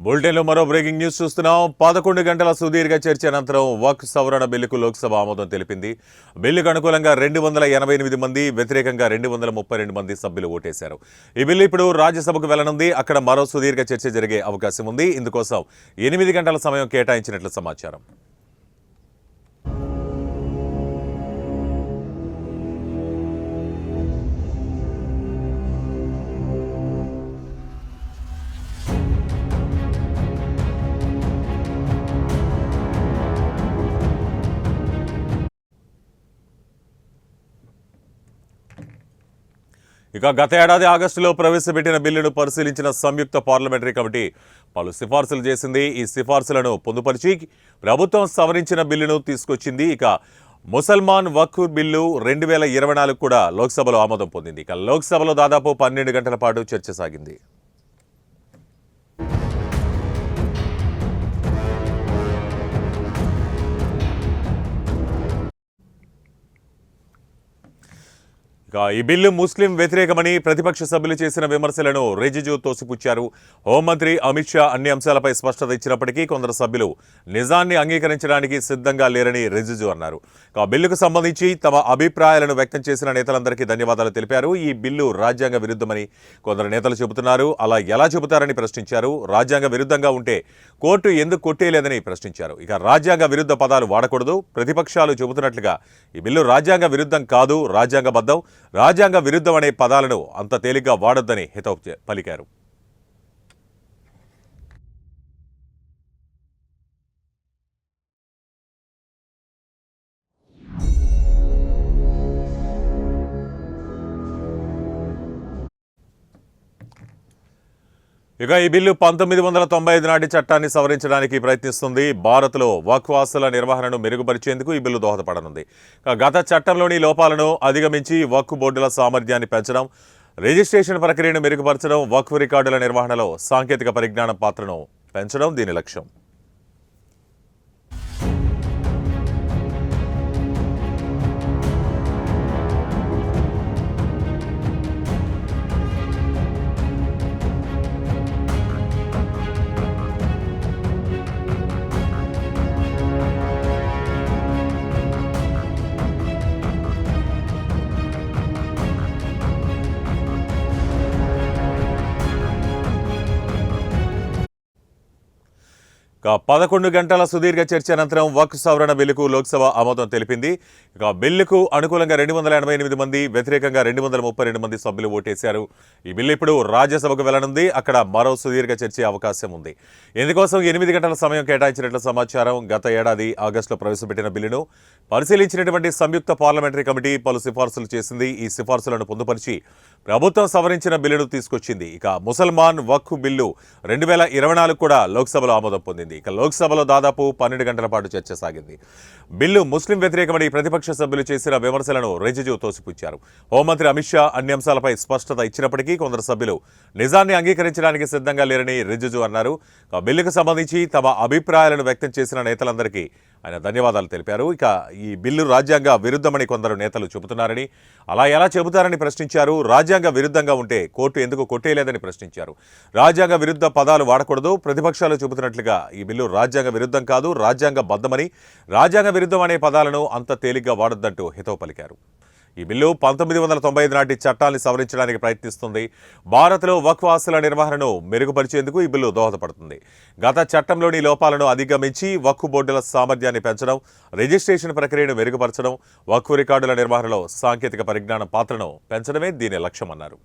బులెటిన్లో మరో breaking news చూస్తున్నాం. 11 గంటల సుదీర్ఘ చర్చ అనంతరం వక్ఫ్ సవరణ బిల్లుకు లోక్సభ ఆమోదం తెలిపింది. బిల్లుకు అనుకూలంగా 288 మంది, వ్యతిరేకంగా 232 మంది సభ్యులు ఓటేశారు. ఈ బిల్లు ఇప్పుడు రాజ్యసభకు వెళ్లనుంది. అక్కడ మరో సుదీర్ఘ చర్చ జరిగే అవకాశం ఉంది. ఇందుకోసం 8 గంటల సమయం కేటాయించినట్లు సమాచారం. ఇక గత ఏడాది ఆగస్టులో ప్రవేశపెట్టిన బిల్లును పరిశీలించిన సంయుక్త పార్లమెంటరీ కమిటీ పలు సిఫార్సులు చేసింది. ఈ సిఫార్సులను పొందుపరిచి ప్రభుత్వం సవరించిన బిల్లును తీసుకొచ్చింది. ఇక ముసల్మాన్ వక్ఫ్ బిల్లు 2024 కూడా లోక్సభలో ఆమోదం పొందింది. ఇక లోక్సభలో దాదాపు 12 గంటల పాటు చర్చ సాగింది. ఈ బిల్లు ముస్లిం వ్యతిరేకమని ప్రతిపక్ష సభ్యులు చేసిన విమర్శలను రిజిజు తోసిపుచ్చారు. హోంమంత్రి అమిత్ షా అన్ని అంశాలపై స్పష్టత ఇచ్చినప్పటికీ కొందరు సభ్యులు నిజాన్ని అంగీకరించడానికి సిద్ధంగా లేరని రిజిజు అన్నారు. బిల్లుకు సంబంధించి తమ అభిప్రాయాలను వ్యక్తం చేసిన నేతలందరికీ ధన్యవాదాలు తెలిపారు. ఈ బిల్లు రాజ్యాంగ విరుద్ధమని కొందరు నేతలు చెబుతున్నారు. అలా ఎలా చెబుతారని ప్రశ్నించారు. రాజ్యాంగ విరుద్ధంగా ఉంటే కోర్టు ఎందుకు కొట్టేయలేదని ప్రశ్నించారు. ఇక రాజ్యాంగ విరుద్ధ పదాలు వాడకూడదు. ప్రతిపక్షాలు చెబుతున్నట్లుగా ఈ బిల్లు రాజ్యాంగ విరుద్ధం కాదు, రాజ్యాంగబద్ధం. రాజ్యాంగ విరుద్ధం అనే పదాలను అంత తేలిగ్గా వాడొద్దని హితవు పలికారు. ఇక ఈ బిల్లు 1995 నాటి చట్టాన్ని సవరించడానికి ప్రయత్నిస్తుంది. భారత్లో వక్ఫ్ ఆస్తుల నిర్వహణను మెరుగుపరిచేందుకు ఈ బిల్లు దోహదపడనుంది. గత చట్టంలోని లోపాలను అధిగమించి వక్ఫ్ బోర్డుల సామర్థ్యాన్ని పెంచడం, రిజిస్ట్రేషన్ ప్రక్రియను మెరుగుపరచడం, వక్ఫ్ రికార్డుల నిర్వహణలో సాంకేతిక పరిజ్ఞానం పాత్రను పెంచడం దీని లక్ష్యం. ఇక 11 గంటల సుదీర్ఘ చర్చ అనంతరం వక్ఫ్ సవరణ బిల్లుకు లోక్సభ ఆమోదం తెలిపింది. ఇక బిల్లుకు అనుకూలంగా 288 మంది, వ్యతిరేకంగా 232 మంది సభ్యులు ఓటేశారు. ఈ బిల్లు ఇప్పుడు రాజ్యసభకు వెళ్లనుంది. అక్కడ మరో సుదీర్ఘ చర్చ అవకాశం ఉంది. ఇందుకోసం 8 గంటల సమయం కేటాయించినట్లు సమాచారం. గత ఏడాది ఆగస్టులో ప్రవేశపెట్టిన బిల్లును పరిశీలించినటువంటి సంయుక్త పార్లమెంటరీ కమిటీ పలు సిఫార్సులు చేసింది. ఈ సిఫార్సులను పొందుపరిచి ప్రభుత్వం సవరించిన బిల్లును తీసుకొచ్చింది. ఇక ముసల్మాన్ వక్ఫ్ బిల్లు 2024 కూడా లోక్సభలో ఆమోదం పొందింది. ఇక లోక్సభలో దాదాపు 12 గంటల పాటు చర్చ సాగింది. బిల్లు ముస్లిం వ్యతిరేకమని ప్రతిపక్ష సభ్యులు చేసిన విమర్శలను రిజిజు తోసిపుచ్చారు. హోంమంత్రి అమిత్ షా అన్ని అంశాలపై స్పష్టత ఇచ్చినప్పటికీ కొందరు సభ్యులు నిజాన్ని అంగీకరించడానికి సిద్ధంగా లేరని రిజిజు అన్నారు. బిల్లుకు సంబంధించి తమ అభిప్రాయాలను వ్యక్తం చేసిన నేతలందరికీ ఆయన ధన్యవాదాలు తెలిపారు. ఇక ఈ బిల్లు రాజ్యాంగ విరుద్ధమని కొందరు నేతలు చెబుతున్నారని, అలా ఎలా చెబుతారని ప్రశ్నించారు. రాజ్యాంగ విరుద్ధంగా ఉంటే కోర్టు ఎందుకు కొట్టేయలేదని ప్రశ్నించారు. రాజ్యాంగ విరుద్ధ పదాలు వాడకూడదు. ప్రతిపక్షాలు చెబుతున్నట్లుగా ఈ బిల్లు రాజ్యాంగ విరుద్ధం కాదు, రాజ్యాంగబద్ధమని, రాజ్యాంగ విరుద్ధం అనే పదాలను అంత తేలిగ్గా వాడొద్దంటూ హితవు పలికారు. ఈ బిల్లు 1995 నాటి చట్టాన్ని సవరించడానికి ప్రయత్నిస్తుంది. భారత్లో వక్ఫ్ ఆస్తుల నిర్వహణను మెరుగుపరిచేందుకు ఈ బిల్లు దోహదపడుతుంది. గత చట్టంలోని లోపాలను అధిగమించి వక్ఫ్ బోర్డుల సామర్థ్యాన్ని పెంచడం, రిజిస్ట్రేషన్ ప్రక్రియను మెరుగుపరచడం, వక్ఫ్ రికార్డుల నిర్వహణలో సాంకేతిక పరిజ్ఞానం పాత్రను పెంచడమే దీని లక్ష్యమన్నారు.